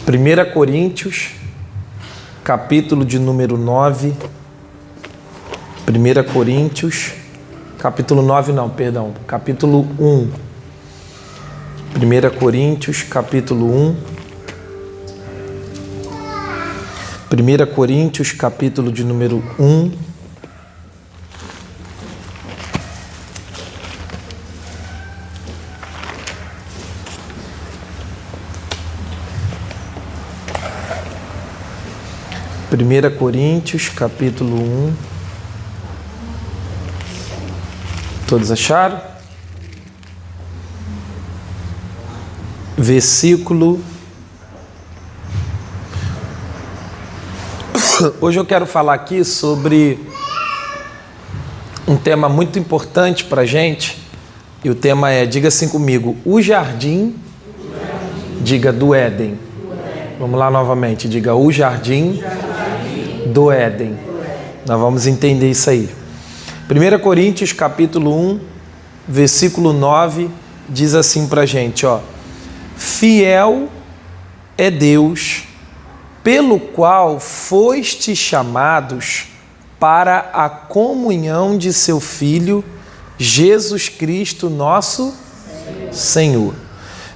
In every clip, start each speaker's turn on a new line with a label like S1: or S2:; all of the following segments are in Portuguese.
S1: 1 Coríntios, capítulo de número 9. 1 Coríntios, capítulo 9 não, perdão, capítulo 1. 1 Coríntios, capítulo 1. 1 Coríntios, capítulo de número 1. Primeira Coríntios, capítulo 1. Todos acharam? Versículo. Hoje eu quero falar aqui sobre um tema muito importante para a gente. E o tema é, diga assim comigo, o jardim, diga do Éden. Vamos lá novamente, diga o jardim do Éden. Nós vamos entender isso aí. 1 Coríntios capítulo 1, versículo 9, diz assim pra gente, ó. Fiel é Deus, pelo qual fostes chamados para a comunhão de seu Filho, Jesus Cristo, nosso Senhor.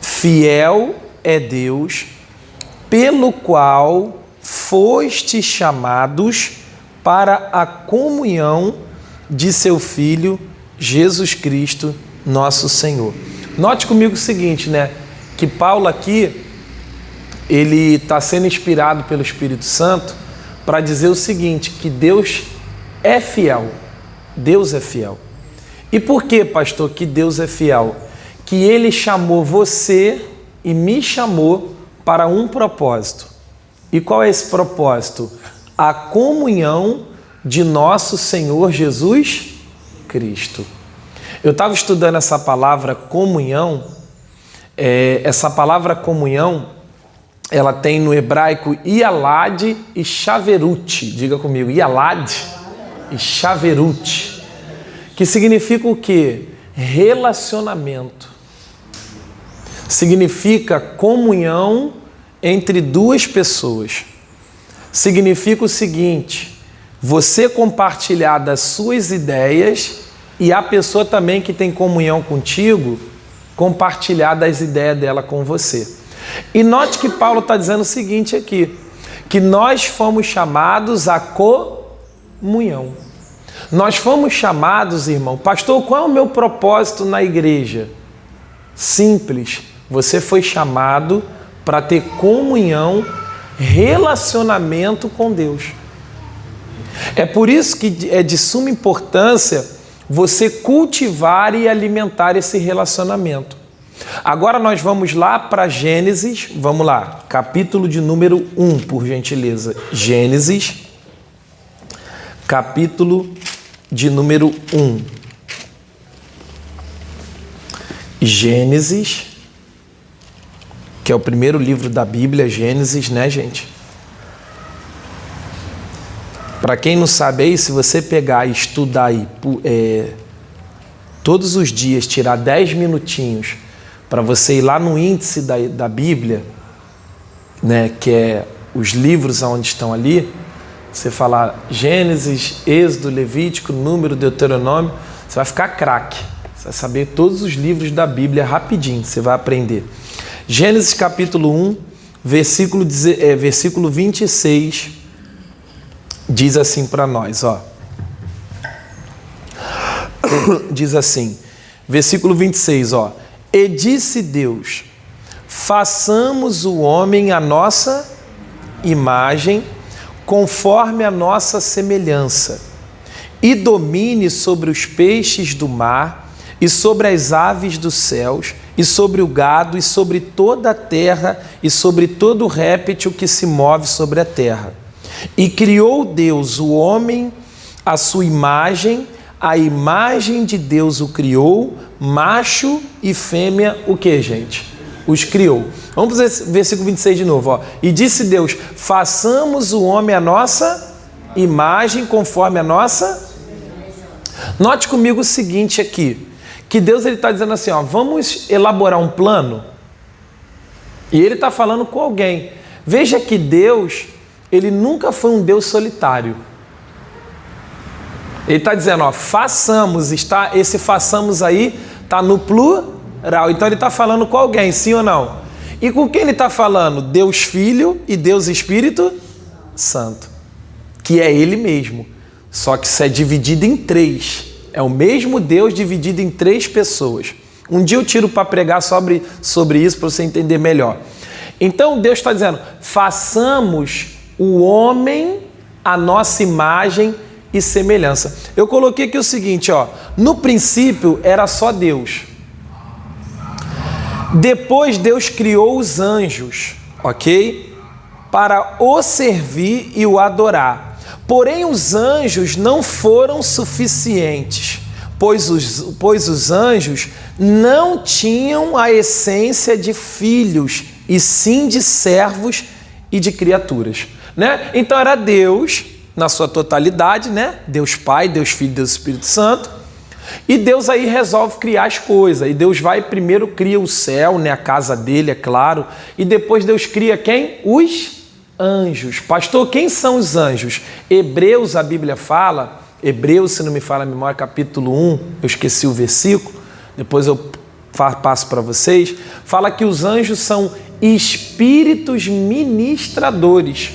S1: Fiel é Deus, pelo qual fostes chamados para a comunhão de seu Filho, Jesus Cristo, nosso Senhor. Note comigo o seguinte, né? Que Paulo aqui, ele está sendo inspirado pelo Espírito Santo para dizer o seguinte, que Deus é fiel. Deus é fiel. E por que, pastor, que Deus é fiel? Que Ele chamou você e me chamou para um propósito. E qual é esse propósito? A comunhão de nosso Senhor Jesus Cristo. Eu estava estudando essa palavra comunhão. Essa palavra comunhão, ela tem no hebraico Ialad e Shaverut. Diga comigo, Ialad e Shaverut. Que significa o quê? Relacionamento. Significa comunhão entre duas pessoas. Significa o seguinte, você compartilhar das suas ideias e a pessoa também que tem comunhão contigo, compartilhar das ideias dela com você. E note que Paulo está dizendo o seguinte aqui, que nós fomos chamados à comunhão. Nós fomos chamados, irmão, pastor, qual é o meu propósito na igreja? Simples, você foi chamado para ter comunhão, relacionamento com Deus. É por isso que é de suma importância você cultivar e alimentar esse relacionamento. Agora nós vamos lá para Gênesis, vamos lá, capítulo de número 1, por gentileza. Gênesis, capítulo de número 1. Gênesis, que é o primeiro livro da Bíblia, Gênesis, né, gente? Para quem não sabe aí, se você pegar e estudar aí, todos os dias, tirar 10 minutinhos para você ir lá no índice da Bíblia, né, que é os livros onde estão ali, você falar Gênesis, Êxodo, Levítico, Número, Deuteronômio, você vai ficar craque. Você vai saber todos os livros da Bíblia rapidinho, você vai aprender. Gênesis capítulo 1, versículo 26, diz assim para nós, ó. Diz assim, versículo 26, ó. E disse Deus, façamos o homem à nossa imagem, conforme a nossa semelhança, e domine sobre os peixes do mar, e sobre as aves dos céus, e sobre o gado, e sobre toda a terra, e sobre todo réptil que se move sobre a terra. E criou Deus o homem à sua imagem, a imagem de Deus o criou, macho e fêmea, o que, gente? Os criou. Vamos para o versículo 26 de novo, ó. E disse Deus, façamos o homem à nossa imagem, conforme a nossa... Note comigo o seguinte aqui, que Deus está dizendo assim, ó, vamos elaborar um plano, e Ele está falando com alguém. Veja que Deus, ele nunca foi um Deus solitário. Ele está dizendo, ó, façamos, esse façamos aí está no plural. Então ele está falando com alguém, sim ou não? E com quem ele está falando? Deus Filho e Deus Espírito Santo, que é ele mesmo. Só que isso é dividido em três. É o mesmo Deus dividido em três pessoas. Um dia eu tiro para pregar sobre isso para você entender melhor. Então Deus está dizendo, façamos o homem à nossa imagem e semelhança. Eu coloquei aqui o seguinte, ó, no princípio era só Deus. Depois Deus criou os anjos, ok? Para o servir e o adorar. Porém os anjos não foram suficientes, pois os anjos não tinham a essência de filhos, e sim de servos e de criaturas, né? Então era Deus na sua totalidade, né? Deus Pai, Deus Filho, Deus Espírito Santo. E Deus aí resolve criar as coisas. E Deus vai primeiro cria o céu, né? A casa dele, é claro. E depois Deus cria quem? Os anjos. Pastor, quem são os anjos? Hebreus, a Bíblia fala, Hebreus, se não me falha a memória, capítulo 1, eu esqueci o versículo, depois eu passo para vocês, fala que os anjos são espíritos ministradores.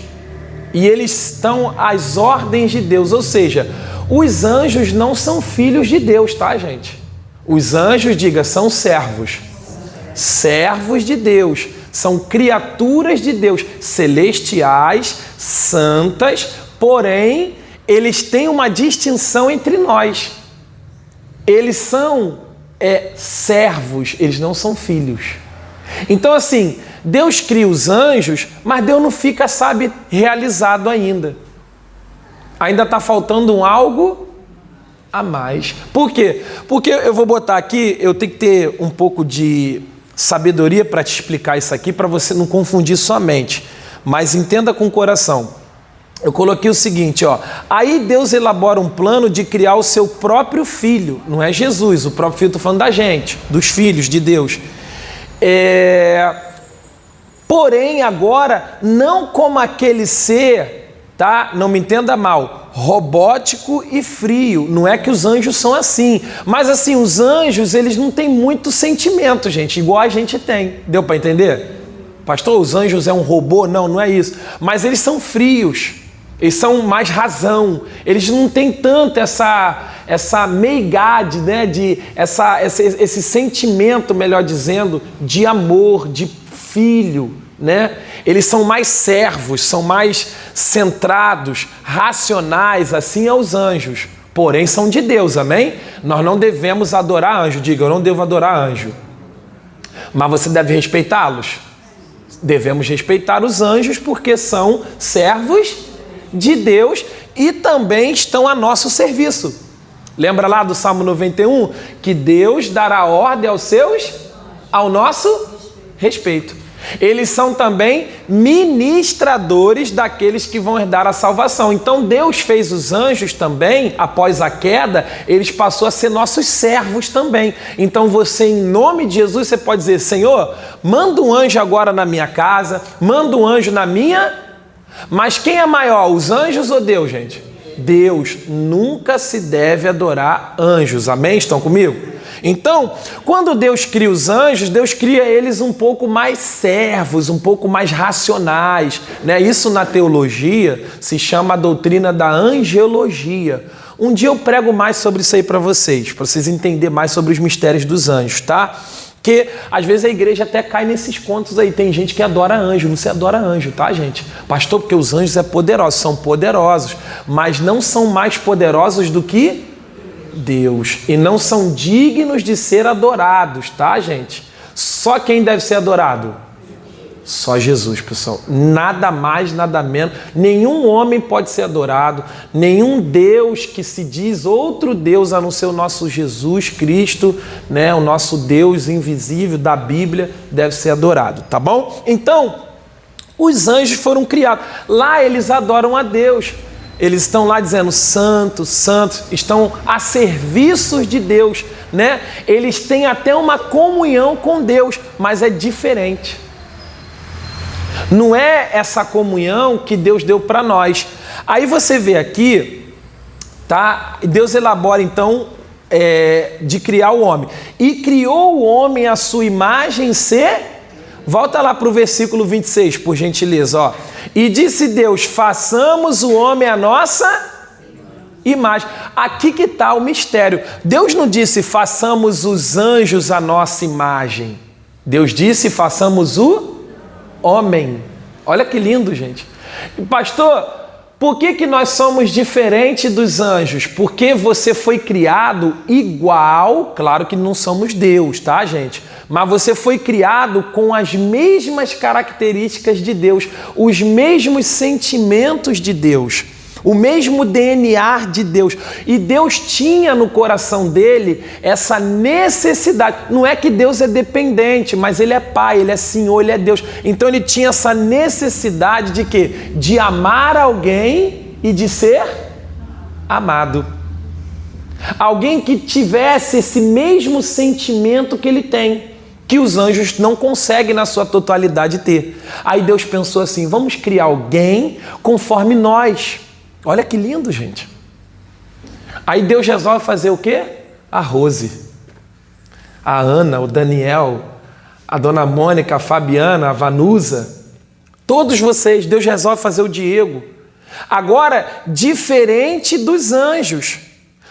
S1: E eles estão às ordens de Deus, ou seja, os anjos não são filhos de Deus, tá, gente? Os anjos, diga, são servos. Servos de Deus. São criaturas de Deus, celestiais, santas, porém, eles têm uma distinção entre nós. Eles são servos, eles não são filhos. Então, assim, Deus cria os anjos, mas Deus não fica, sabe, realizado ainda. Ainda está faltando algo a mais. Por quê? Porque eu vou botar aqui, eu tenho que ter um pouco de sabedoria para te explicar isso aqui, para você não confundir sua mente. Mas entenda com o coração. Eu coloquei o seguinte, ó. Aí Deus elabora um plano de criar o seu próprio filho. Não é Jesus, o próprio filho, estou falando da gente, dos filhos de Deus. Porém, agora, não como aquele ser, tá? Não me entenda mal, robótico e frio. Não é que os anjos são assim. Mas assim, os anjos, eles não têm muito sentimento, gente, igual a gente tem. Deu para entender? Pastor, os anjos é um robô? Não, não é isso. Mas eles são frios. Eles são mais razão. Eles não têm tanto essa meigade, né? Esse sentimento, melhor dizendo, de amor, de filho, né? Eles são mais servos, são mais centrados, racionais, assim é os anjos. Porém, são de Deus, amém? Nós não devemos adorar anjo. Diga, eu não devo adorar anjo. Mas você deve respeitá-los. Devemos respeitar os anjos porque são servos de Deus e também estão a nosso serviço. Lembra lá do Salmo 91? Que Deus dará ordem ao nosso respeito. Eles são também ministradores daqueles que vão herdar a salvação. Então Deus fez os anjos também, após a queda, eles passou a ser nossos servos também. Então você, em nome de Jesus, você pode dizer, Senhor, manda um anjo agora na minha casa, manda um anjo na minha... Mas quem é maior, os anjos ou Deus, gente? Deus. Nunca se deve adorar anjos, amém? Estão comigo? Então, quando Deus cria os anjos, Deus cria eles um pouco mais servos, um pouco mais racionais, né? Isso na teologia se chama a doutrina da angelologia. Um dia eu prego mais sobre isso aí para vocês entenderem mais sobre os mistérios dos anjos, tá? Porque às vezes a igreja até cai nesses contos aí. Tem gente que adora anjo, não se adora anjo, tá, gente? Pastor, porque os anjos são poderosos, mas não são mais poderosos do que Deus. E não são dignos de ser adorados, tá, gente? Só quem deve ser adorado? Só Jesus, pessoal. Nada mais, nada menos. Nenhum homem pode ser adorado. Nenhum Deus que se diz outro Deus a não ser o nosso Jesus Cristo, né? O nosso Deus invisível da Bíblia deve ser adorado, tá bom? Então, os anjos foram criados. Lá eles adoram a Deus. Eles estão lá dizendo santo, santo, estão a serviços de Deus, né? Eles têm até uma comunhão com Deus, mas é diferente. Não é essa comunhão que Deus deu para nós. Aí você vê aqui, tá? Deus elabora então de criar o homem. E criou o homem à sua imagem Volta lá para o versículo 26, por gentileza. Ó. E disse Deus, façamos o homem à nossa imagem. Aqui que está o mistério. Deus não disse, façamos os anjos à nossa imagem. Deus disse, façamos o homem. Olha que lindo, gente. Pastor, por que nós somos diferentes dos anjos? Porque você foi criado igual, claro que não somos Deus, tá, gente? Mas você foi criado com as mesmas características de Deus, os mesmos sentimentos de Deus, o mesmo DNA de Deus. E Deus tinha no coração dele essa necessidade. Não é que Deus é dependente, mas ele é Pai, ele é Senhor, ele é Deus. Então ele tinha essa necessidade de quê? De amar alguém e de ser amado. Alguém que tivesse esse mesmo sentimento que ele tem, que os anjos não conseguem na sua totalidade ter. Aí Deus pensou assim, vamos criar alguém conforme nós. Olha que lindo, gente. Aí Deus resolve fazer o quê? A Rose, a Ana, o Daniel, a Dona Mônica, a Fabiana, a Vanusa, todos vocês, Deus resolve fazer o Diego. Agora, diferente dos anjos,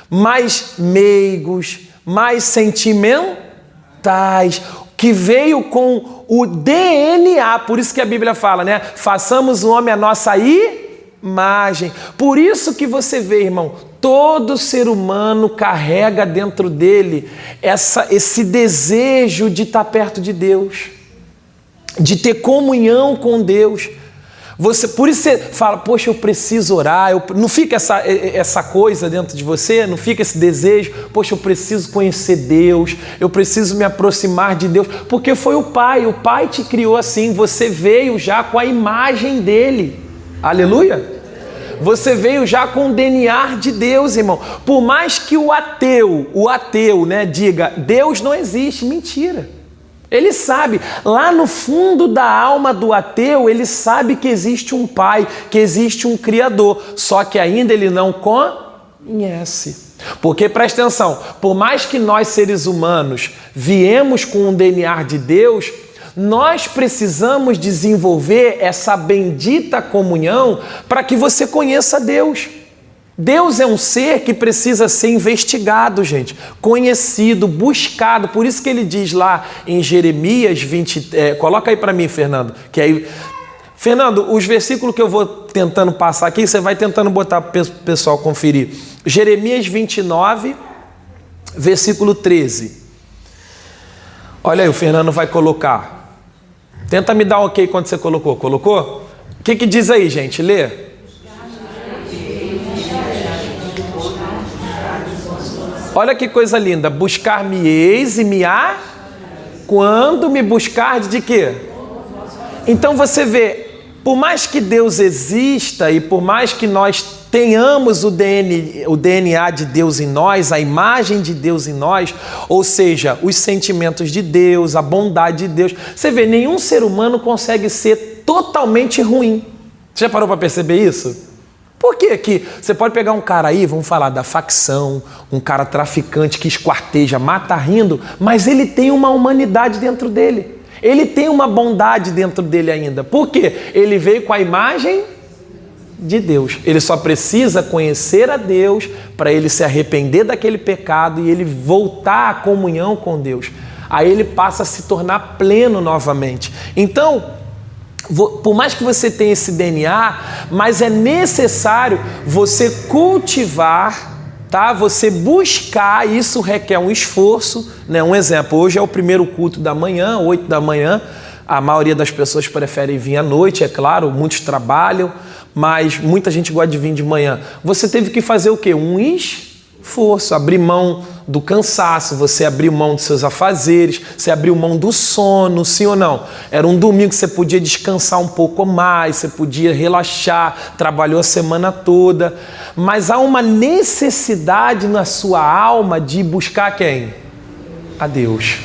S1: mais meigos, mais sentimentais, que veio com o DNA, por isso que a Bíblia fala, né? Façamos o homem a nossa imagem. Por isso que você vê, irmão, todo ser humano carrega dentro dele esse desejo de estar perto de Deus, de ter comunhão com Deus. Por isso você fala, poxa, eu preciso orar. Não fica essa coisa dentro de você? Não fica esse desejo? Poxa, eu preciso conhecer Deus, eu preciso me aproximar de Deus, porque foi o Pai te criou assim, você veio já com a imagem dele. Aleluia? Você veio já com o DNA de Deus, irmão. Por mais que o ateu, né, diga, Deus não existe, mentira. Ele sabe, lá no fundo da alma do ateu, ele sabe que existe um Pai, que existe um Criador, só que ainda ele não conhece. Porque, presta atenção, por mais que nós seres humanos viemos com o DNA de Deus, nós precisamos desenvolver essa bendita comunhão para que você conheça Deus. Deus é um ser que precisa ser investigado, gente, conhecido, buscado. Por isso que ele diz lá em Jeremias 20... coloca aí para mim, Fernando. Que aí, Fernando, os versículos que eu vou tentando passar aqui, você vai tentando botar para o pessoal conferir. Jeremias 29, versículo 13. Olha aí, o Fernando vai colocar. Tenta me dar um ok quando você colocou. Colocou? O que diz aí, gente? Lê. Olha que coisa linda. Buscar-me-eis e quando me buscardes de quê? Então você vê, por mais que Deus exista e por mais que nós tenhamos o DNA de Deus em nós, a imagem de Deus em nós, ou seja, os sentimentos de Deus, a bondade de Deus, você vê, nenhum ser humano consegue ser totalmente ruim. Você já parou para perceber isso? Por que que você pode pegar um cara aí, vamos falar da facção, um cara traficante que esquarteja, mata rindo, mas ele tem uma humanidade dentro dele. Ele tem uma bondade dentro dele ainda. Por quê? Ele veio com a imagem de Deus. Ele só precisa conhecer a Deus para ele se arrepender daquele pecado e ele voltar à comunhão com Deus. Aí ele passa a se tornar pleno novamente. Então, por mais que você tenha esse DNA, mas é necessário você cultivar, tá? Você buscar, isso requer um esforço, né? Um exemplo, hoje é o primeiro culto da manhã, 8 da manhã, a maioria das pessoas preferem vir à noite, é claro, muitos trabalham, mas muita gente gosta de vir de manhã. Você teve que fazer o quê? Um esforço, abrir mão do cansaço, você abriu mão dos seus afazeres, você abriu mão do sono, sim ou não? Era um domingo que você podia descansar um pouco mais, você podia relaxar, trabalhou a semana toda, mas há uma necessidade na sua alma de buscar quem? A Deus.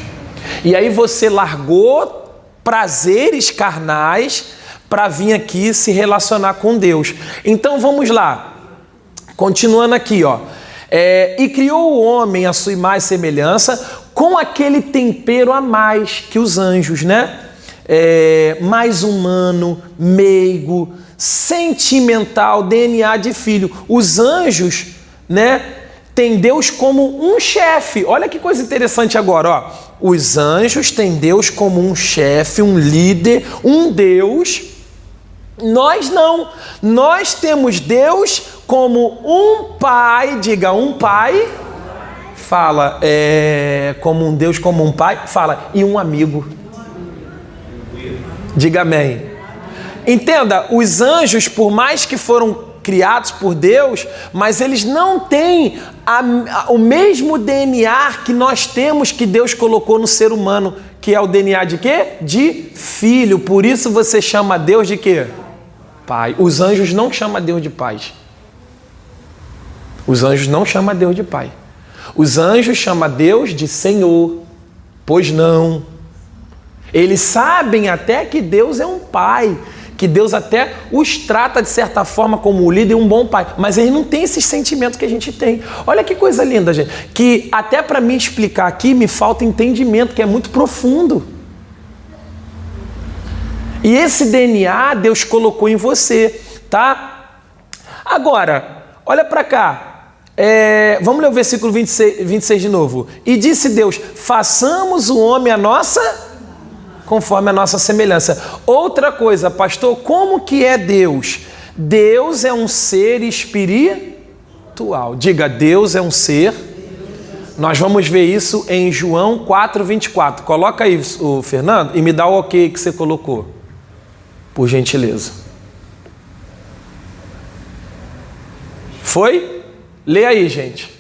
S1: E aí você largou prazeres carnais para vir aqui se relacionar com Deus. Então vamos lá, continuando aqui, ó. E criou o homem à sua imagem e semelhança, com aquele tempero a mais que os anjos, né? Mais humano, meigo, sentimental, DNA de filho. Os anjos, né, têm Deus como um chefe. Olha que coisa interessante agora, ó. Os anjos têm Deus como um chefe, um líder, um Deus. Nós não. Nós temos Deus como um pai. Diga, um pai. Fala, como um Deus, como um pai. Fala, e um amigo. Diga amém. Entenda, os anjos, por mais que foram criados por Deus, mas eles não têm o mesmo DNA que nós temos, que Deus colocou no ser humano, que é o DNA de quê? De filho. Por isso você chama Deus de quê? Pai. Os anjos não chamam Deus de pai. Os anjos não chamam Deus de pai. Os anjos chamam Deus de Senhor. Pois não. Eles sabem até que Deus é um pai, que Deus até os trata de certa forma como um líder e um bom pai, mas eles não têm esses sentimentos que a gente tem. Olha que coisa linda, gente, que até para mim explicar aqui me falta entendimento, que é muito profundo. E esse DNA Deus colocou em você, tá? Agora, olha para cá, vamos ler o versículo 26 de novo. E disse Deus, façamos o homem a nossa... conforme a nossa semelhança. Outra coisa, pastor, como que é Deus? Deus é um ser espiritual. Diga, Deus é um ser. Nós vamos ver isso em João 4:24. Coloca aí, o Fernando, e me dá o ok que você colocou, por gentileza. Foi? Lê aí, gente.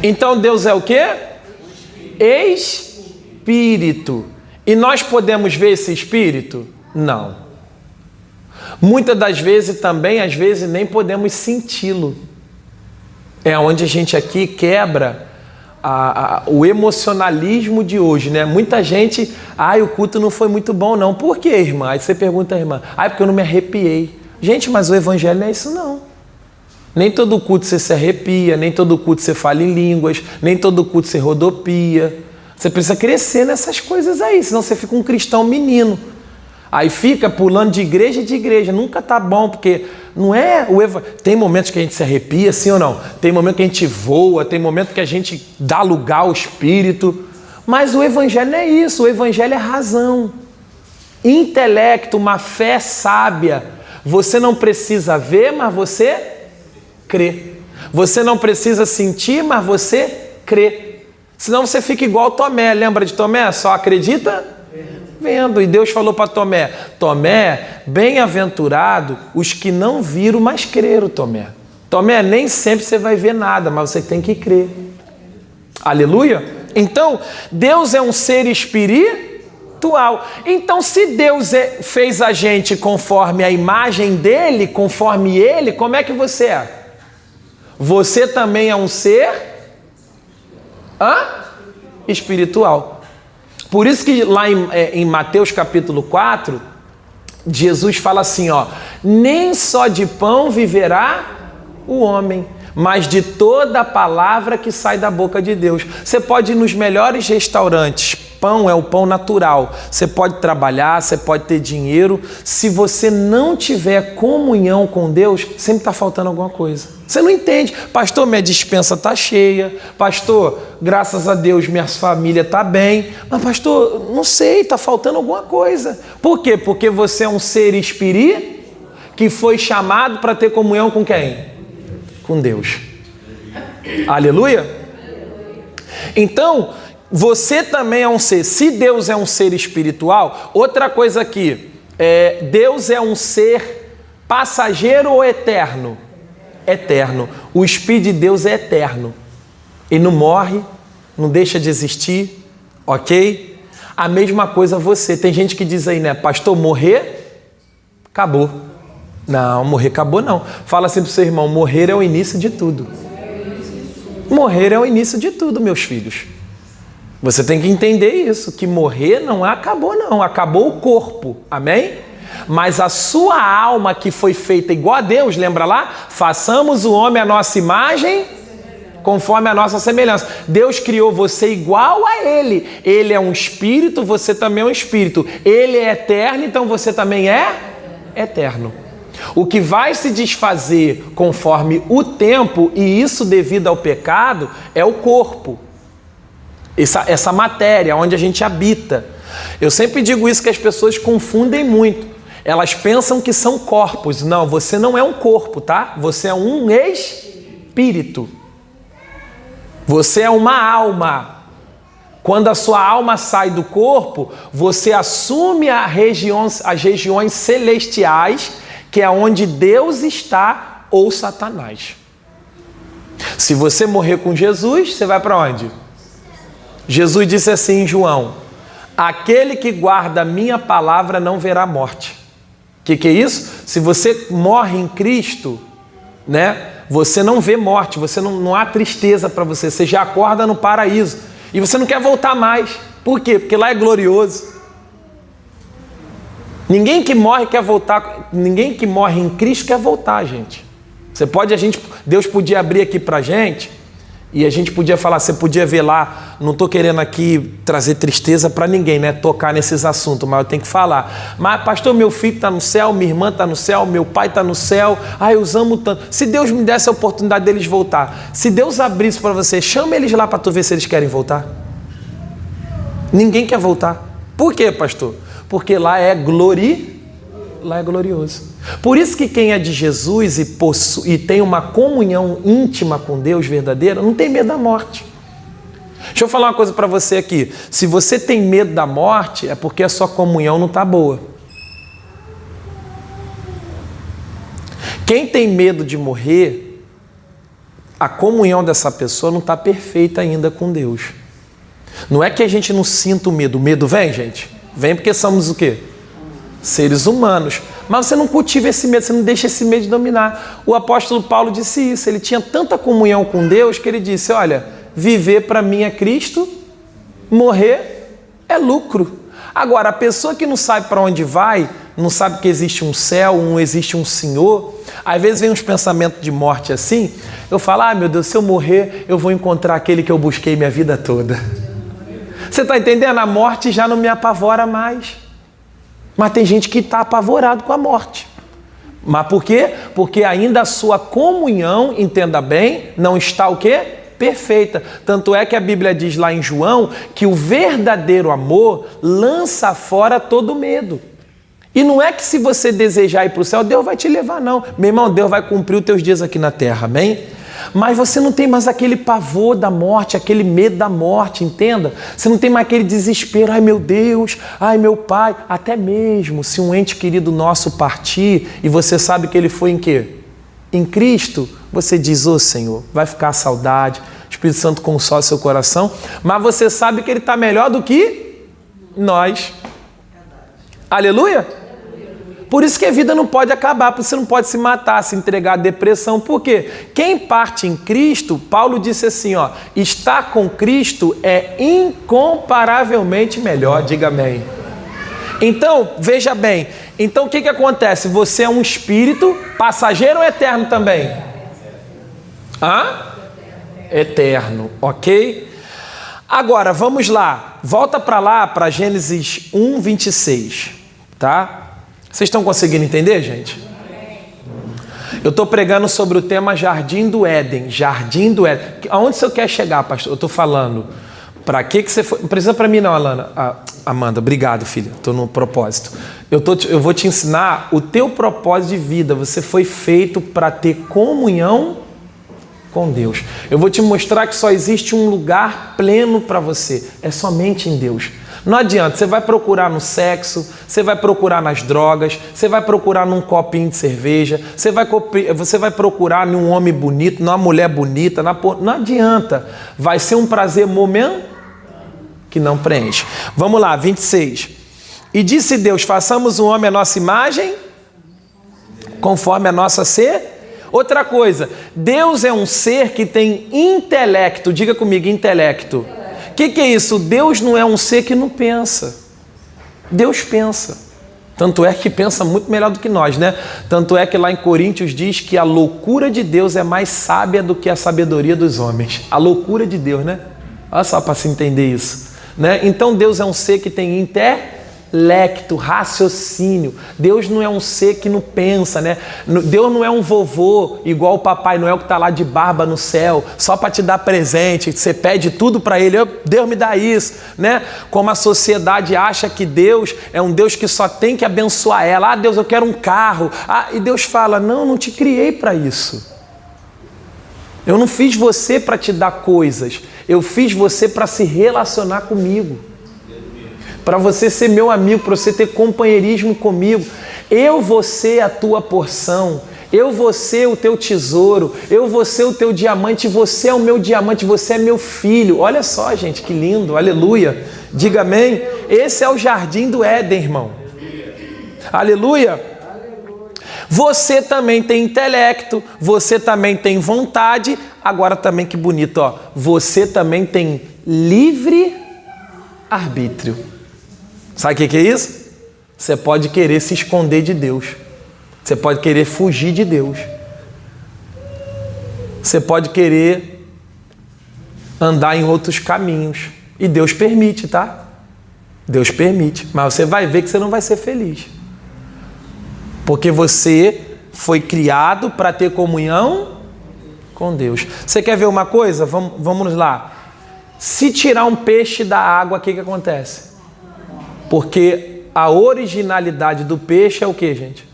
S1: Então Deus é o quê? Espírito. E nós podemos ver esse espírito? Não. Muitas das vezes também, às vezes, nem podemos senti-lo. É onde a gente aqui quebra o emocionalismo de hoje, né? Muita gente, o culto não foi muito bom não. Por quê, irmã? Aí você pergunta à irmã, porque eu não me arrepiei. Gente, mas o evangelho não é isso não. Nem todo culto você se arrepia, nem todo culto você fala em línguas, nem todo culto você rodopia. Você precisa crescer nessas coisas aí, senão você fica um cristão menino. Aí fica pulando de igreja, nunca tá bom, porque não é o evangelho. Tem momentos que a gente se arrepia, sim ou não? Tem momentos que a gente voa, tem momentos que a gente dá lugar ao Espírito. Mas o evangelho não é isso, o evangelho é razão, intelecto, uma fé sábia. Você não precisa ver, mas você crê. Você não precisa sentir, mas você crê. Senão você fica igual Tomé. Lembra de Tomé? Só acredita vendo. E Deus falou para Tomé, Tomé, bem-aventurado os que não viram, mas creram, Tomé. Tomé, nem sempre você vai ver nada, mas você tem que crer. Aleluia? Então, Deus é um ser espiritual. Então, se Deus fez a gente conforme a imagem dele, conforme ele, como é que você é? Você também é um ser espiritual. Por isso que lá em Mateus capítulo 4, Jesus fala assim, nem só de pão viverá o homem, mas de toda a palavra que sai da boca de Deus. Você pode ir nos melhores restaurantes, pão é o pão natural. Você pode trabalhar, você pode ter dinheiro. Se você não tiver comunhão com Deus, sempre está faltando alguma coisa. Você não entende. Pastor, minha despensa está cheia. Pastor, graças a Deus, minha família está bem. Mas pastor, não sei, está faltando alguma coisa. Por quê? Porque você é um ser espírito que foi chamado para ter comunhão com quem? Com Deus. Aleluia? Então, você também é um ser. Se Deus é um ser espiritual, outra coisa aqui, Deus é um ser passageiro ou eterno? Eterno. O Espírito de Deus é eterno. Ele não morre, não deixa de existir, ok? A mesma coisa você. Tem gente que diz aí, né? Pastor, morrer, acabou. Não, morrer acabou não. Fala assim pro seu irmão, morrer é o início de tudo. Morrer é o início de tudo, meus filhos. Você tem que entender isso, que morrer não acabou não, acabou o corpo, amém? Mas a sua alma que foi feita igual a Deus, lembra lá? Façamos o homem à nossa imagem, conforme a nossa semelhança. Deus criou você igual a Ele. Ele é um espírito, você também é um espírito. Ele é eterno, então você também é eterno. O que vai se desfazer conforme o tempo, e isso devido ao pecado, é o corpo. Essa matéria onde a gente habita. Eu sempre digo isso, que as pessoas confundem muito. Elas pensam que são corpos. Não, você não é um corpo, tá? Você é um espírito. Você é uma alma. Quando a sua alma sai do corpo, você assume as regiões celestiais, que é onde Deus está, ou Satanás. Se você morrer com Jesus, você vai para onde? Jesus disse assim em João: aquele que guarda a minha palavra não verá morte. O que é isso? Se você morre em Cristo, né, você não vê morte, você não há tristeza para você, você já acorda no paraíso. E você não quer voltar mais. Por quê? Porque lá é glorioso. Ninguém que morre quer voltar, ninguém que morre em Cristo quer voltar, gente. Deus podia abrir aqui pra gente, e a gente podia falar, você podia ver lá, não estou querendo aqui trazer tristeza para ninguém, né? Tocar nesses assuntos, mas eu tenho que falar. Mas, pastor, meu filho está no céu, minha irmã está no céu, meu pai está no céu, eu os amo tanto. Se Deus me desse a oportunidade deles voltar, se Deus abrisse para você, chama eles lá para tu ver se eles querem voltar. Ninguém quer voltar. Por quê, pastor? Porque lá é glorioso. Por isso que quem é de Jesus e tem uma comunhão íntima com Deus verdadeira, não tem medo da morte. Deixa eu falar uma coisa para você aqui. Se você tem medo da morte, é porque a sua comunhão não está boa. Quem tem medo de morrer, a comunhão dessa pessoa não está perfeita ainda com Deus. Não é que a gente não sinta o medo. O medo vem, gente? Vem porque somos o quê? Seres humanos. Mas você não cultiva esse medo, você não deixa esse medo de dominar. O apóstolo Paulo disse isso. Ele tinha tanta comunhão com Deus que ele disse, olha, viver para mim é Cristo, morrer é lucro. Agora, a pessoa que não sabe para onde vai, não sabe que existe um céu, não existe um Senhor, às vezes vem uns pensamentos de morte assim, eu falo, meu Deus, se eu morrer, eu vou encontrar aquele que eu busquei minha vida toda. Você está entendendo? A morte já não me apavora mais. Mas tem gente que está apavorado com a morte. Mas por quê? Porque ainda a sua comunhão, entenda bem, não está o quê? Perfeita. Tanto é que a Bíblia diz lá em João que o verdadeiro amor lança fora todo medo. E não é que se você desejar ir para o céu, Deus vai te levar, não. Meu irmão, Deus vai cumprir os teus dias aqui na terra, amém? Mas você não tem mais aquele pavor da morte, aquele medo da morte, entenda? Você não tem mais aquele desespero, ai meu Deus, ai meu pai. Até mesmo se um ente querido nosso partir e você sabe que ele foi em quê? Em Cristo, você diz, Senhor, vai ficar a saudade, o Espírito Santo consola seu coração, mas você sabe que ele está melhor do que nós. Aleluia? Por isso que a vida não pode acabar, você não pode se matar, se entregar à depressão. Por quê? Quem parte em Cristo, Paulo disse assim, estar com Cristo é incomparavelmente melhor, diga amém. Então, veja bem, então o que acontece? Você é um espírito passageiro ou eterno também? Eterno, ok? Agora, vamos lá, volta para lá, para Gênesis 1, 26, tá? Vocês estão conseguindo entender, gente? Eu estou pregando sobre o tema Jardim do Éden. Jardim do Éden. Aonde você quer chegar, pastor? Eu estou falando. Para que você foi? Não precisa para mim não, Amanda. Obrigado, filha. Estou no propósito. Eu vou te ensinar o teu propósito de vida. Você foi feito para ter comunhão com Deus. Eu vou te mostrar que só existe um lugar pleno para você. É somente em Deus. Não adianta, você vai procurar no sexo, você vai procurar nas drogas, você vai procurar num copinho de cerveja, você vai procurar num homem bonito, numa mulher bonita, não adianta. Vai ser um prazer momentâneo que não preenche. Vamos lá, 26. E disse Deus, façamos o homem à nossa imagem, conforme a nossa ser. Outra coisa, Deus é um ser que tem intelecto, diga comigo, intelecto. Que é isso? Deus não é um ser que não pensa. Deus pensa. Tanto é que pensa muito melhor do que nós, né? Tanto é que lá em Coríntios diz que a loucura de Deus é mais sábia do que a sabedoria dos homens. A loucura de Deus, né? Olha só para se entender isso, né? Então Deus é um ser que tem intelecto, raciocínio. Deus não é um ser que não pensa, né? Deus não é um vovô igual o Papai Noel que está lá de barba no céu, só para te dar presente. Você pede tudo para ele, Deus me dá isso, né? Como a sociedade acha que Deus é um Deus que só tem que abençoar ela. Ah, Deus, eu quero um carro. Ah, e Deus fala, não te criei para isso. Eu não fiz você para te dar coisas. Eu fiz você para se relacionar comigo. Para você ser meu amigo, para você ter companheirismo comigo. Eu vou ser a tua porção, eu vou ser o teu tesouro, eu vou ser o teu diamante, você é o meu diamante, você é meu filho. Olha só, gente, que lindo, aleluia. Diga amém. Esse é o jardim do Éden, irmão. Aleluia. Você também tem intelecto, você também tem vontade. Agora também que bonito, ó. Você também tem livre arbítrio. Sabe o que é isso? Você pode querer se esconder de Deus. Você pode querer fugir de Deus. Você pode querer andar em outros caminhos. E Deus permite, tá? Deus permite. Mas você vai ver que você não vai ser feliz. Porque você foi criado para ter comunhão com Deus. Você quer ver uma coisa? Vamos lá. Se tirar um peixe da água, o que acontece? Porque a originalidade do peixe é o que, gente?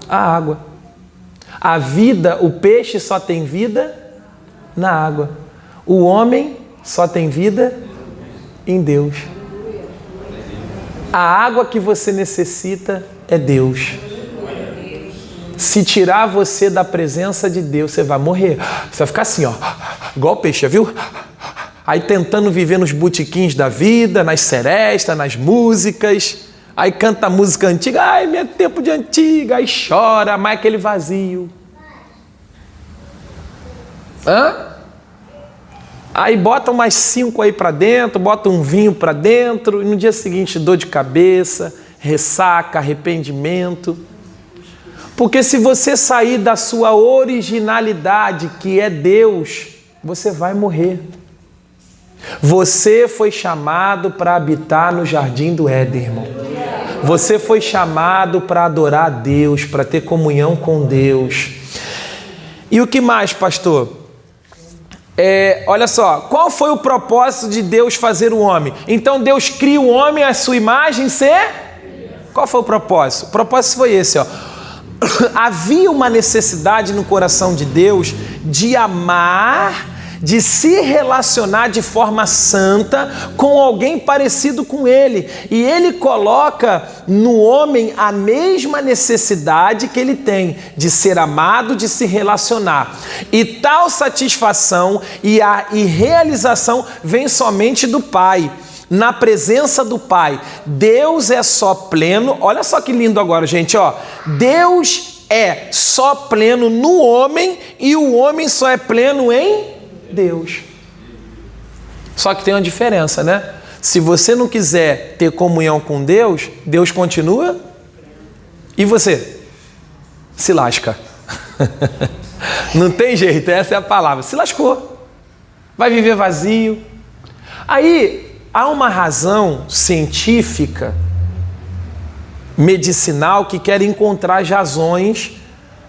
S1: A água. A vida, o peixe só tem vida na água. O homem só tem vida em Deus. A água que você necessita é Deus. Se tirar você da presença de Deus, você vai morrer. Você vai ficar assim, ó, igual o peixe, viu? Aí tentando viver nos botequins da vida, nas serestas, nas músicas. Aí canta música antiga, ai, meu tempo de antiga. Aí chora, mas aquele vazio. Aí bota umas 5 aí para dentro, bota um vinho para dentro. E no dia seguinte, dor de cabeça, ressaca, arrependimento. Porque se você sair da sua originalidade, que é Deus, você vai morrer. Você foi chamado para habitar no jardim do Éden, irmão. Você foi chamado para adorar a Deus, para ter comunhão com Deus. E o que mais, pastor? Olha só, qual foi o propósito de Deus fazer o homem? Então Deus cria o homem à sua imagem, Qual foi o propósito? O propósito foi esse, ó. Havia uma necessidade no coração de Deus de amar, de se relacionar de forma santa com alguém parecido com ele. E ele coloca no homem a mesma necessidade que ele tem de ser amado, de se relacionar. E tal satisfação e realização vem somente do Pai. Na presença do Pai, Deus é só pleno. Olha só que lindo agora, gente, ó. Deus é só pleno no homem e o homem só é pleno em Deus. Só que tem uma diferença, né? Se você não quiser ter comunhão com Deus, Deus continua e você se lasca. Não tem jeito, essa é a palavra. Se lascou. Vai viver vazio. Aí há uma razão científica, medicinal, que quer encontrar as razões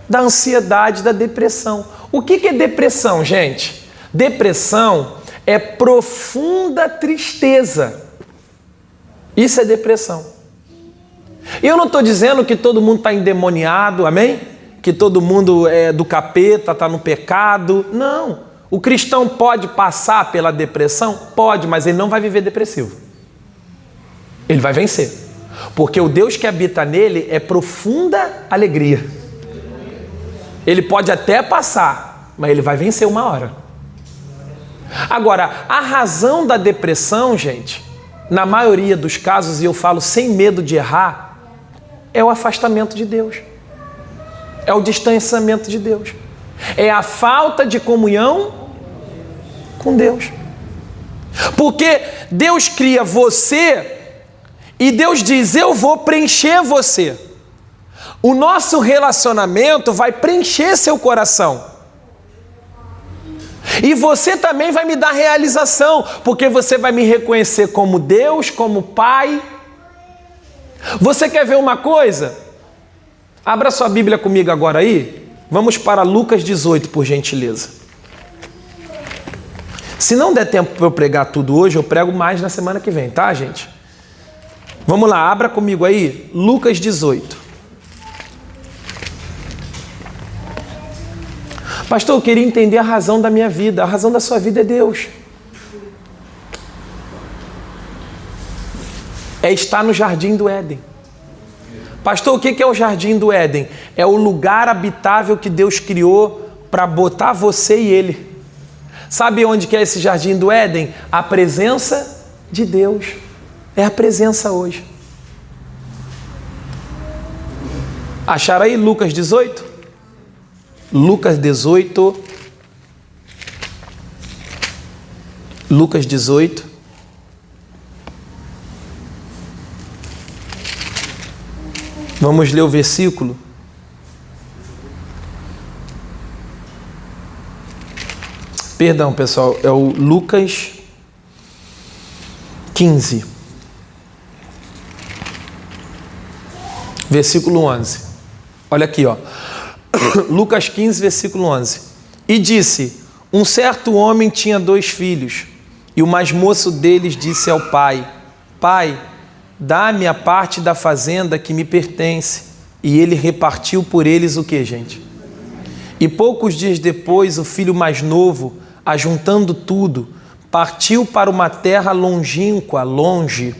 S1: da ansiedade, da depressão. O que é depressão, gente? Depressão é profunda tristeza. Isso é depressão. Eu não estou dizendo que todo mundo está endemoniado, amém? Que todo mundo é do capeta, está no pecado. Não. O cristão pode passar pela depressão? Pode, mas ele não vai viver depressivo. Ele vai vencer. Porque o Deus que habita nele é profunda alegria. Ele pode até passar, mas ele vai vencer uma hora. Agora, a razão da depressão, gente, na maioria dos casos, e eu falo sem medo de errar, é o afastamento de Deus. É o distanciamento de Deus. É a falta de comunhão com Deus. Porque Deus cria você e Deus diz: eu vou preencher você. O nosso relacionamento vai preencher seu coração. E você também vai me dar realização, porque você vai me reconhecer como Deus, como Pai. Você quer ver uma coisa? Abra sua Bíblia comigo agora aí. Vamos para Lucas 18, por gentileza. Se não der tempo para eu pregar tudo hoje, eu prego mais na semana que vem, tá, gente? Vamos lá, abra comigo aí, Lucas 18. Pastor, eu queria entender a razão da minha vida. A razão da sua vida é Deus. É estar no jardim do Éden. Pastor, o que é o jardim do Éden? É o lugar habitável que Deus criou para botar você e Ele. Sabe onde que é esse jardim do Éden? A presença de Deus. É a presença hoje. Acharam aí Lucas 18? Lucas 18. Lucas 18. Vamos ler o versículo. Perdão, pessoal, é o Lucas 15. Versículo 11. Olha aqui, ó. Lucas 15, versículo 11. E disse: um certo homem tinha 2 filhos, e o mais moço deles disse ao pai: Pai, dá-me a parte da fazenda que me pertence. E ele repartiu por eles o que, gente? E poucos dias depois, o filho mais novo, ajuntando tudo, partiu para uma terra longínqua, longe,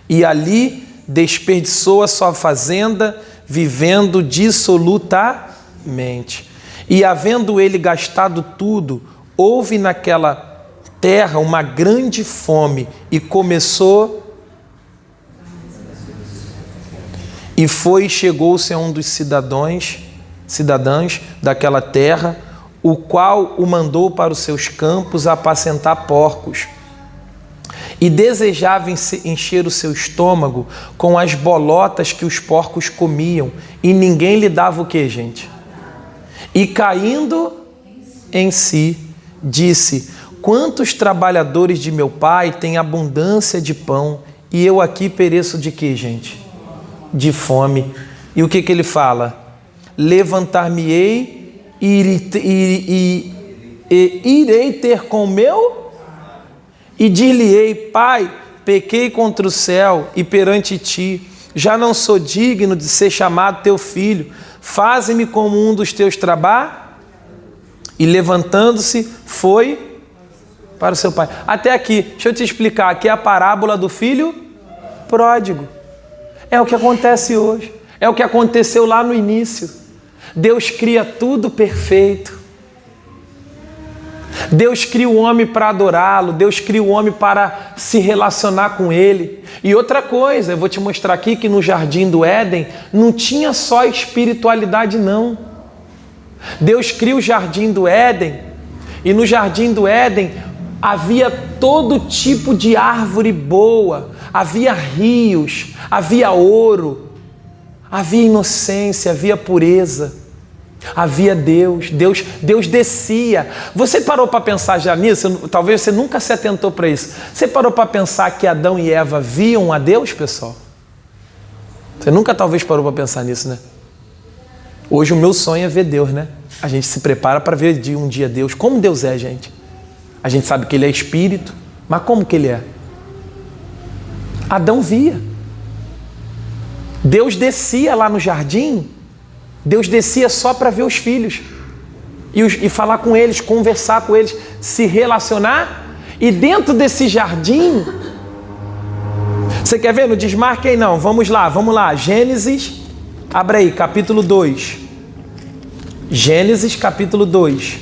S1: e ali desperdiçou a sua fazenda, vivendo dissolutamente. E havendo ele gastado tudo, houve naquela terra uma grande fome, e começou, e foi e chegou-se a um dos cidadãos daquela terra, o qual o mandou para os seus campos a apacentar porcos. E desejava encher o seu estômago com as bolotas que os porcos comiam, e ninguém lhe dava o que, gente? E caindo em si, disse: quantos trabalhadores de meu pai têm abundância de pão, e eu aqui pereço de quê, gente? De fome. E o que ele fala? Levantar-me-ei e irei ter com o meu, e dir-lhe-ei: Pai, pequei contra o céu e perante ti, já não sou digno de ser chamado teu filho, faze-me como um dos teus trabalhos. E levantando-se, foi para o seu pai. Até aqui, deixa eu te explicar, aqui é a parábola do filho pródigo. É o que acontece hoje, é o que aconteceu lá no início. Deus cria tudo perfeito. Deus cria o homem para adorá-lo, Deus cria o homem para se relacionar com Ele. E outra coisa, eu vou te mostrar aqui que no jardim do Éden não tinha só espiritualidade não. Deus cria o jardim do Éden, e no jardim do Éden havia todo tipo de árvore boa, havia rios, havia ouro, havia inocência, havia pureza. Havia Deus descia. Você parou para pensar já nisso? Talvez você nunca se atentou para isso. Você parou para pensar que Adão e Eva viam a Deus, pessoal? Você nunca talvez parou para pensar nisso, né? Hoje o meu sonho é ver Deus, né? A gente se prepara para ver um dia Deus. Como Deus é, gente? A gente sabe que Ele é Espírito, mas como que Ele é? Adão via. Deus descia lá no jardim. Deus descia só para ver os filhos e falar com eles, conversar com eles, se relacionar. E dentro desse jardim, você quer ver? Não desmarque aí não, vamos lá. Gênesis, abra aí, capítulo 2. Gênesis, capítulo 2.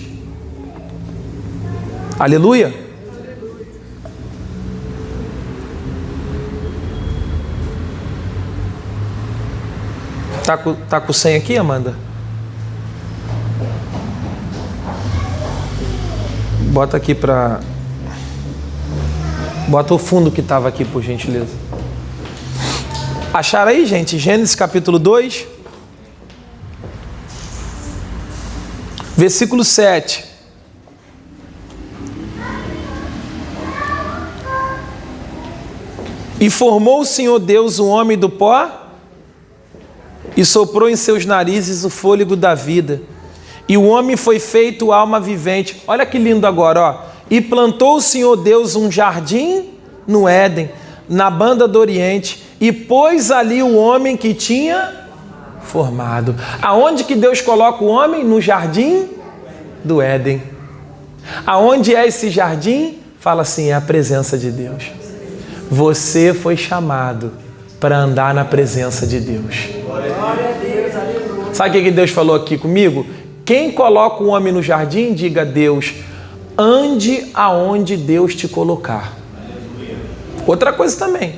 S1: Aleluia. Tá com o 100 aqui, Amanda? Bota aqui para... Bota o fundo que estava aqui, por gentileza. Acharam aí, gente? Gênesis capítulo 2, versículo 7. E formou o Senhor Deus o homem do pó e soprou em seus narizes o fôlego da vida. E o homem foi feito alma vivente. Olha que lindo agora, ó. E plantou o Senhor Deus um jardim no Éden, na banda do Oriente, e pôs ali o homem que tinha formado. Aonde que Deus coloca o homem? No jardim do Éden. Aonde é esse jardim? Fala assim, é a presença de Deus. Você foi chamado para andar na presença de Deus. Sabe o que Deus falou aqui comigo? Quem coloca o homem no jardim, diga a Deus, ande aonde Deus te colocar. Outra coisa também,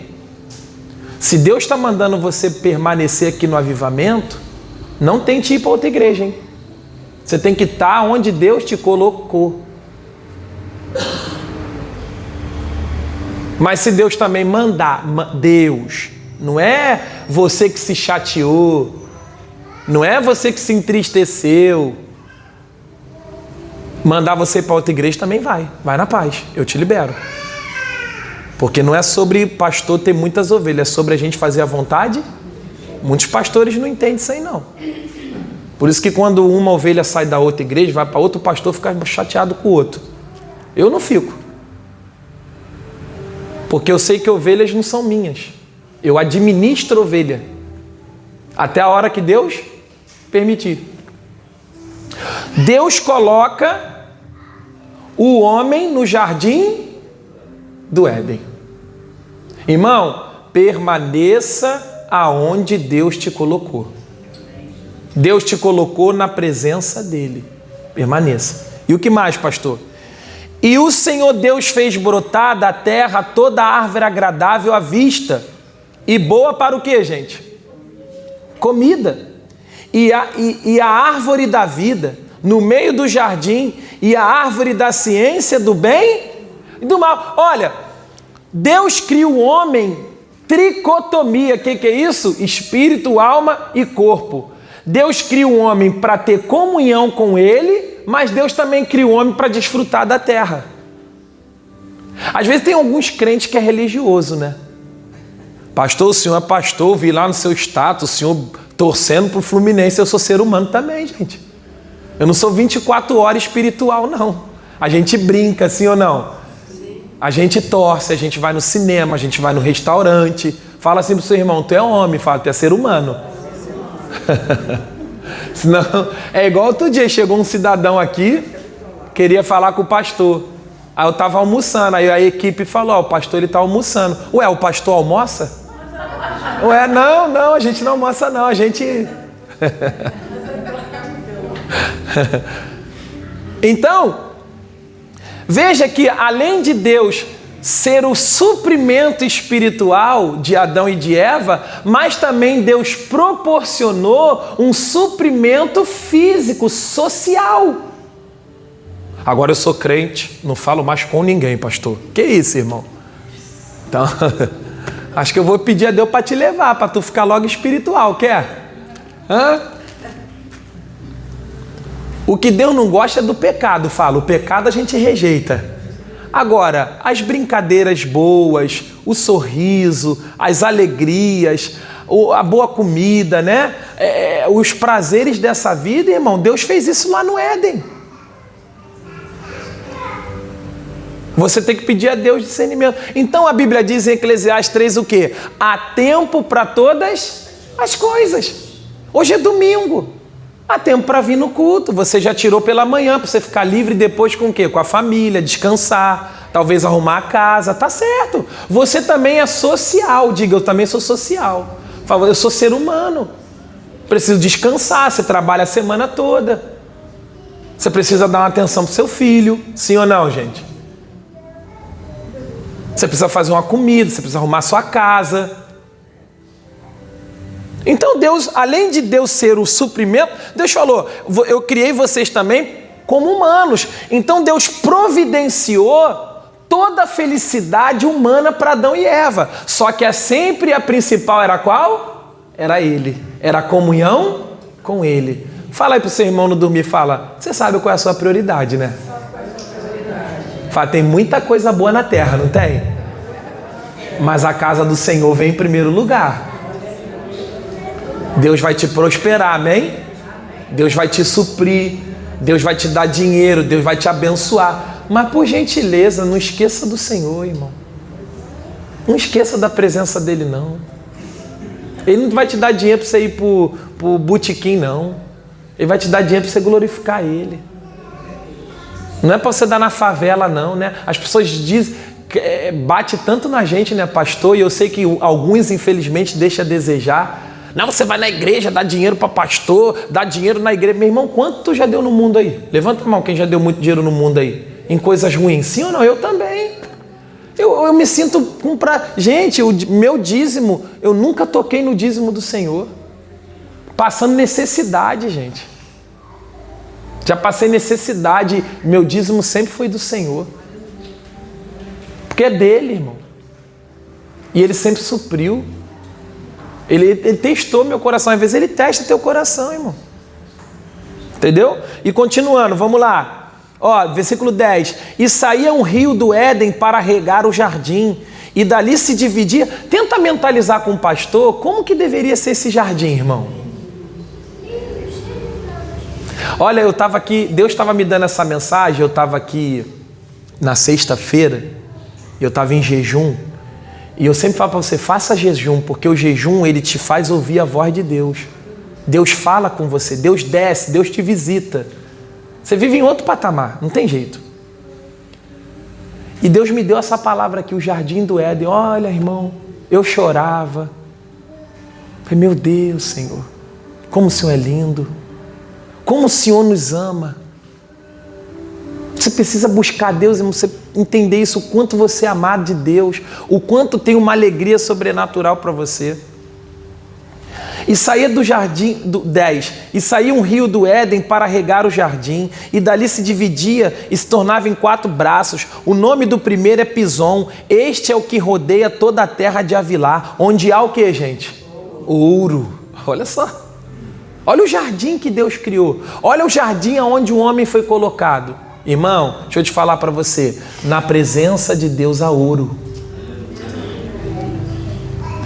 S1: se Deus está mandando você permanecer aqui no avivamento, não tente ir para outra igreja, hein? Você tem que estar onde Deus te colocou. Mas se Deus também mandar, Deus, não é você que se chateou, não é você que se entristeceu, mandar você para outra igreja também vai na paz, eu te libero. Porque não é sobre pastor ter muitas ovelhas, é sobre a gente fazer a vontade. Muitos pastores não entendem isso aí não. Por isso que quando uma ovelha sai da outra igreja, vai para outro pastor, fica chateado com o outro. Eu não fico. Porque eu sei que ovelhas não são minhas. Eu administro ovelha. Até a hora que Deus permitir. Deus coloca o homem no jardim do Éden. Irmão, permaneça aonde Deus te colocou. Deus te colocou na presença dele. Permaneça. E o que mais, pastor? E o Senhor Deus fez brotar da terra toda a árvore agradável à vista e boa para o quê, gente? Comida. E a árvore da vida no meio do jardim e a árvore da ciência do bem e do mal. Olha, Deus cria o homem tricotomia. O que é isso? Espírito, alma e corpo. Deus cria o homem para ter comunhão com ele, mas Deus também cria o homem para desfrutar da terra. Às vezes tem alguns crentes que é religioso, né? Pastor, o senhor é pastor, vi lá no seu status, o senhor torcendo para o Fluminense. Eu sou ser humano também, gente. Eu não sou 24 horas espiritual, não. A gente brinca, sim ou não? A gente torce, a gente vai no cinema, a gente vai no restaurante. Fala assim pro seu irmão, tu é homem, fala, tu é ser humano. Senão, é igual outro dia, chegou um cidadão aqui, queria falar com o pastor. Aí eu estava almoçando, aí a equipe falou, ó, o pastor ele está almoçando. Ué, o pastor almoça? Ué, não, a gente não almoça não, a gente... Então, veja que além de Deus ser o suprimento espiritual de Adão e de Eva, mas também Deus proporcionou um suprimento físico, social. Agora eu sou crente, não falo mais com ninguém, pastor. Que isso, irmão? Então, acho que eu vou pedir a Deus para te levar, para tu ficar logo espiritual, quer? Hã? O que Deus não gosta é do pecado, fala. O pecado a gente rejeita. Agora, as brincadeiras boas, o sorriso, as alegrias, a boa comida, né? Os prazeres dessa vida, irmão, Deus fez isso lá no Éden. Você tem que pedir a Deus discernimento. Então a Bíblia diz em Eclesiastes 3 o quê? Há tempo para todas as coisas. Hoje é domingo. Há tempo para vir no culto. Você já tirou pela manhã para você ficar livre depois com o quê? Com a família, descansar, talvez arrumar a casa. Tá certo. Você também é social. Diga, eu também sou social. Fala, eu sou ser humano. Preciso descansar. Você trabalha a semana toda. Você precisa dar uma atenção pro seu filho. Sim ou não, gente? Você precisa fazer uma comida. Você precisa arrumar a sua casa. Então Deus, além de Deus ser o suprimento, Deus falou, eu criei vocês também como humanos. Então Deus providenciou toda a felicidade humana para Adão e Eva. Só que sempre a principal era qual? Era ele. Era a comunhão com ele. Fala aí pro seu irmão no dormir, fala, você sabe qual é a sua prioridade, né? Fala, tem muita coisa boa na terra, não tem? Mas a casa do Senhor vem em primeiro lugar. Deus vai te prosperar, amém? Deus vai te suprir, Deus vai te dar dinheiro, Deus vai te abençoar. Mas por gentileza, não esqueça do Senhor, irmão. Não esqueça da presença dele, não. Ele não vai te dar dinheiro para você ir pro botequim, não. Ele vai te dar dinheiro para você glorificar ele. Não é para você dar na favela, não, né? As pessoas dizem, bate tanto na gente, né, pastor? E eu sei que alguns, infelizmente, deixam a desejar. Não, você vai na igreja, dá dinheiro para pastor, dá dinheiro na igreja. Meu irmão, quanto tu já deu no mundo aí? Levanta a mão quem já deu muito dinheiro no mundo aí. Em coisas ruins. Sim ou não? Eu também. Eu me sinto com Gente, o meu dízimo, eu nunca toquei no dízimo do Senhor. Passando necessidade, gente. Já passei necessidade, meu dízimo sempre foi do Senhor. Porque é dele, irmão. E ele sempre supriu. Ele testou meu coração. Às vezes ele testa teu coração, irmão. Entendeu? E continuando, vamos lá. Ó, versículo 10. E saía um rio do Éden para regar o jardim, e dali se dividia. Tenta mentalizar com o pastor como que deveria ser esse jardim, irmão. Olha, eu estava aqui, Deus estava me dando essa mensagem, eu estava aqui na sexta-feira, eu estava em jejum, e eu sempre falo para você, faça jejum, porque o jejum, ele te faz ouvir a voz de Deus. Deus fala com você, Deus desce, Deus te visita. Você vive em outro patamar, não tem jeito. E Deus me deu essa palavra aqui, o jardim do Éden. Olha, irmão, eu chorava. Falei, meu Deus, Senhor, como o Senhor é lindo. Como o Senhor nos ama. Você precisa buscar Deus, irmão, você entender isso, o quanto você é amado de Deus, o quanto tem uma alegria sobrenatural para você. E saía do jardim, 10, e saía um rio do Éden para regar o jardim, e dali se dividia e se tornava em 4 braços. O nome do primeiro é Pison. Este é o que rodeia toda a terra de Havilá, onde há o que, gente? Ouro. Olha só. Olha o jardim que Deus criou. Olha o jardim onde o homem foi colocado. Irmão, deixa eu te falar para você. Na presença de Deus há ouro.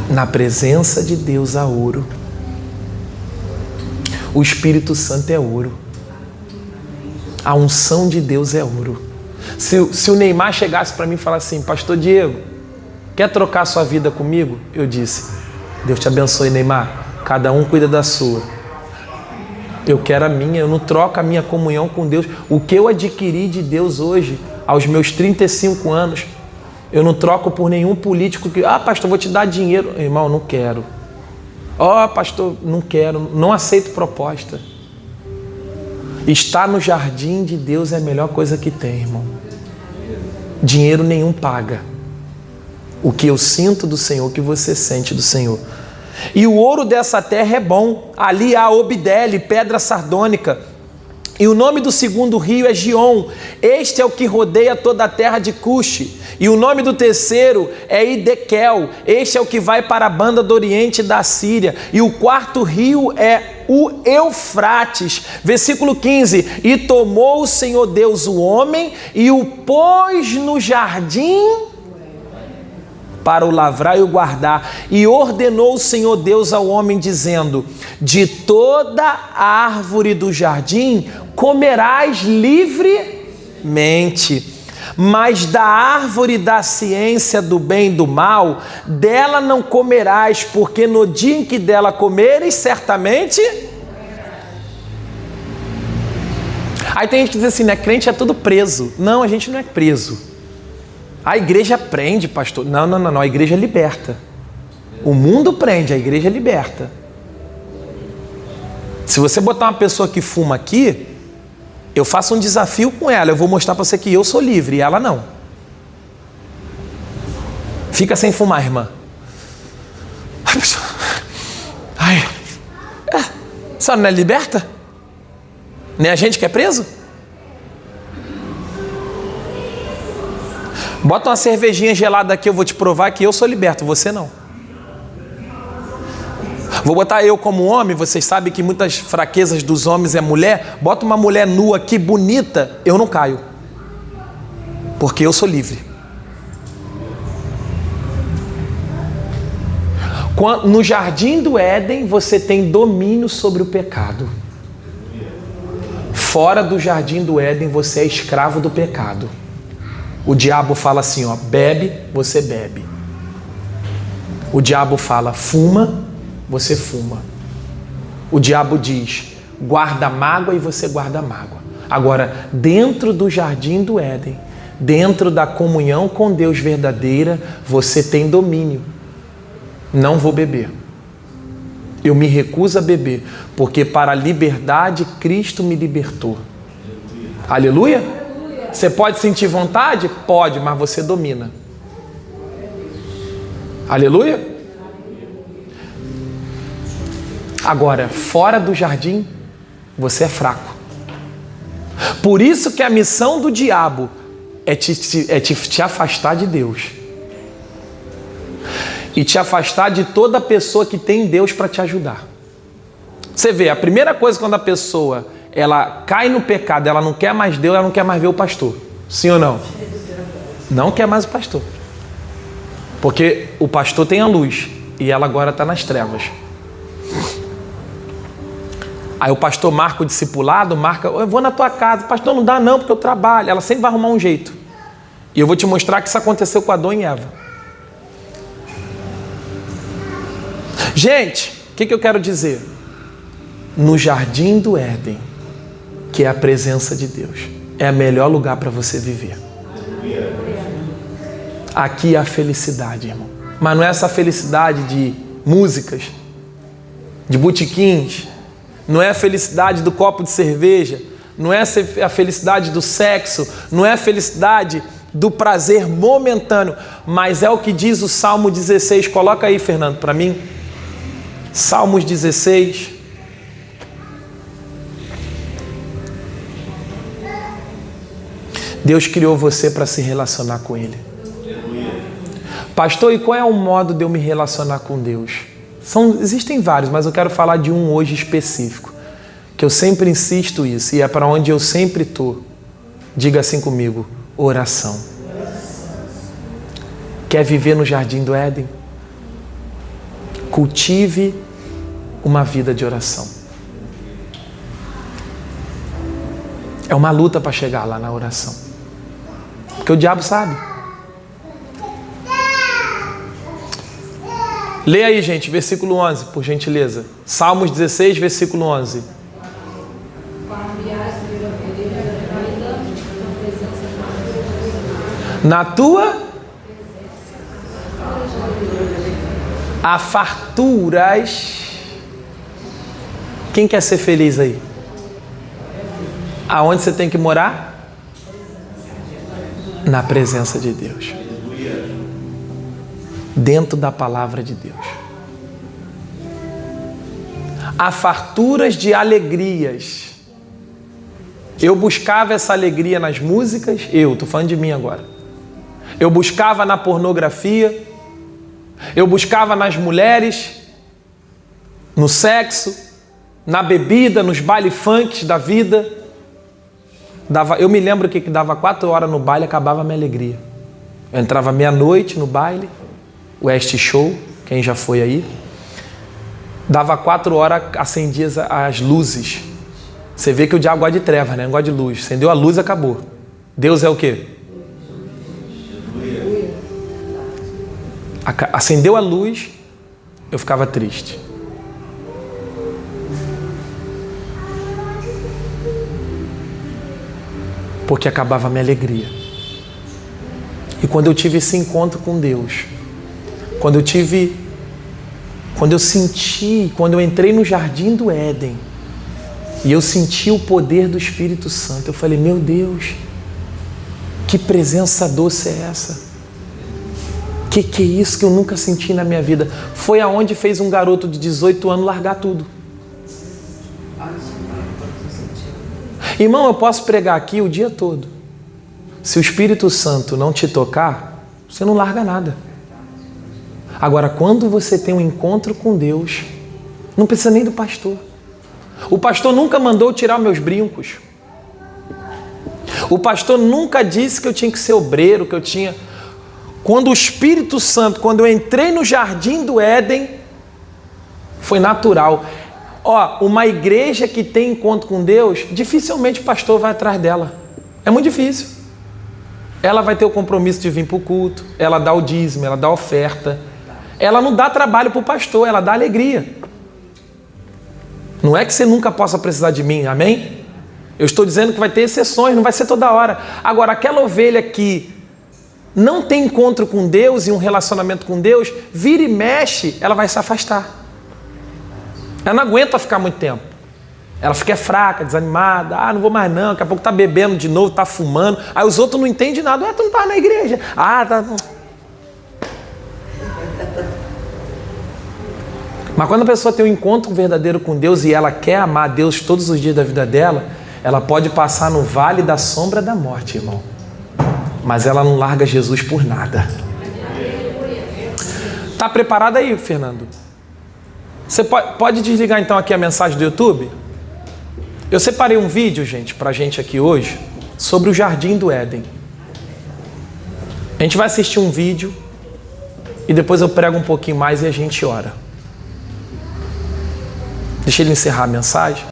S1: Na presença de Deus há ouro. O Espírito Santo é ouro. A unção de Deus é ouro. Se o Neymar chegasse para mim e falasse assim, pastor Diego, quer trocar sua vida comigo? Eu disse, Deus te abençoe, Neymar. Cada um cuida da sua. Eu quero a minha, eu não troco a minha comunhão com Deus. O que eu adquiri de Deus hoje, aos meus 35 anos, eu não troco por nenhum político que, pastor, vou te dar dinheiro. Irmão, não quero. Pastor, não quero, não aceito proposta. Estar no jardim de Deus é a melhor coisa que tem, irmão. Dinheiro nenhum paga. O que eu sinto do Senhor, o que você sente do Senhor. E o ouro dessa terra é bom. Ali há Obidele, pedra sardônica. E o nome do segundo rio é Gion. Este é o que rodeia toda a terra de Cuxi. E o nome do terceiro é Idequel. Este é o que vai para a banda do oriente da Síria. E o quarto rio é o Eufrates. Versículo 15. E tomou o Senhor Deus o homem e o pôs no jardim para o lavrar e o guardar. E ordenou o Senhor Deus ao homem, dizendo, de toda árvore do jardim comerás livremente, mas da árvore da ciência do bem e do mal, dela não comerás, porque no dia em que dela comeres, certamente... Aí tem gente que diz assim, né? Crente é tudo preso. Não, a gente não é preso. A igreja prende, pastor. Não. A igreja liberta. O mundo prende, a igreja liberta. Se você botar uma pessoa que fuma aqui, eu faço um desafio com ela. Eu vou mostrar para você que eu sou livre e ela não. Fica sem fumar, irmã. A senhora não é liberta? Nem a gente que é preso? Bota uma cervejinha gelada aqui, eu vou te provar que eu sou liberto, você não. Vou botar eu como homem, vocês sabem que muitas fraquezas dos homens é mulher. Bota uma mulher nua aqui, bonita, eu não caio. Porque eu sou livre. No jardim do Éden, você tem domínio sobre o pecado. Fora do jardim do Éden, você é escravo do pecado. O diabo fala assim, ó, bebe, você bebe. O diabo fala, fuma, você fuma. O diabo diz, guarda mágoa e você guarda mágoa. Agora, dentro do jardim do Éden, dentro da comunhão com Deus verdadeira, você tem domínio. Não vou beber. Eu me recuso a beber, porque para a liberdade Cristo me libertou. Aleluia? Você pode sentir vontade? Pode, mas você domina. Aleluia? Agora, fora do jardim, você é fraco. Por isso que a missão do diabo é te afastar de Deus. E te afastar de toda pessoa que tem Deus para te ajudar. Você vê, a primeira coisa quando a pessoa ela cai no pecado, ela não quer mais Deus, ela não quer mais ver o pastor. Sim ou não? Não quer mais o pastor. Porque o pastor tem a luz e ela agora está nas trevas. Aí o pastor marca o discipulado, eu vou na tua casa. Pastor, não dá não, porque eu trabalho. Ela sempre vai arrumar um jeito. E eu vou te mostrar que isso aconteceu com Adão e Eva. Gente, o que eu quero dizer? No jardim do Éden, que é a presença de Deus, é o melhor lugar para você viver. Aqui é a felicidade, irmão. Mas não é essa felicidade de músicas, de botequins, não é a felicidade do copo de cerveja, não é a felicidade do sexo, não é a felicidade do prazer momentâneo, mas é o que diz o Salmo 16. Coloca aí, Fernando, para mim. Salmos 16. Deus criou você para se relacionar com Ele. Pastor, e qual é o modo de eu me relacionar com Deus? Existem vários, mas eu quero falar de um hoje específico, que eu sempre insisto isso, e é para onde eu sempre estou. Diga assim comigo, oração. Quer viver no jardim do Éden? Cultive uma vida de oração. É uma luta para chegar lá na oração. Porque o diabo sabe. Lê aí, gente, versículo 11, por gentileza. Salmos 16, versículo 11. Na tua há farturas. Quem quer ser feliz aí? Aonde você tem que morar? Na presença de Deus. Dentro da palavra de Deus. Há farturas de alegrias. Eu buscava essa alegria nas músicas, estou falando de mim agora. Eu buscava na pornografia, eu buscava nas mulheres, no sexo, na bebida, nos baile funks da vida. Eu me lembro que dava 4 horas no baile, acabava a minha alegria. Eu entrava meia-noite no baile, West Show, quem já foi aí. Dava 4 horas, acendia as luzes. Você vê que o diabo gosta de trevas, né? Não gosta de luz. Acendeu a luz, acabou. Deus é o quê? Acendeu a luz, eu ficava triste. Porque acabava a minha alegria. E quando eu tive esse encontro com Deus, quando eu entrei no jardim do Éden, e eu senti o poder do Espírito Santo, eu falei, meu Deus, que presença doce é essa? Que é isso que eu nunca senti na minha vida? Foi aonde fez um garoto de 18 anos largar tudo. Irmão, eu posso pregar aqui o dia todo. Se o Espírito Santo não te tocar, você não larga nada. Agora, quando você tem um encontro com Deus, não precisa nem do pastor. O pastor nunca mandou tirar meus brincos. O pastor nunca disse que eu tinha que ser obreiro, que eu tinha... Quando o Espírito Santo, quando eu entrei no jardim do Éden, foi natural. Uma igreja que tem encontro com Deus, dificilmente o pastor vai atrás dela. É muito difícil. Ela vai ter o compromisso de vir para o culto, ela dá o dízimo, ela dá a oferta. Ela não dá trabalho para o pastor, ela dá alegria. Não é que você nunca possa precisar de mim, amém? Eu estou dizendo que vai ter exceções, não vai ser toda hora. Agora, aquela ovelha que não tem encontro com Deus e um relacionamento com Deus, vira e mexe, ela vai se afastar. Ela não aguenta ficar muito tempo. Ela fica fraca, desanimada. Não vou mais não, daqui a pouco tá bebendo de novo, tá fumando. Aí os outros não entendem nada. Tu não tá na igreja. Tá... Mas quando a pessoa tem um encontro verdadeiro com Deus e ela quer amar Deus todos os dias da vida dela, ela pode passar no vale da sombra da morte, irmão. Mas ela não larga Jesus por nada. Tá preparado aí, Fernando? Você pode desligar então aqui a mensagem do YouTube? Eu separei um vídeo, gente, pra gente aqui hoje, sobre o Jardim do Éden. A gente vai assistir um vídeo e depois eu prego um pouquinho mais e a gente ora. Deixa ele encerrar a mensagem.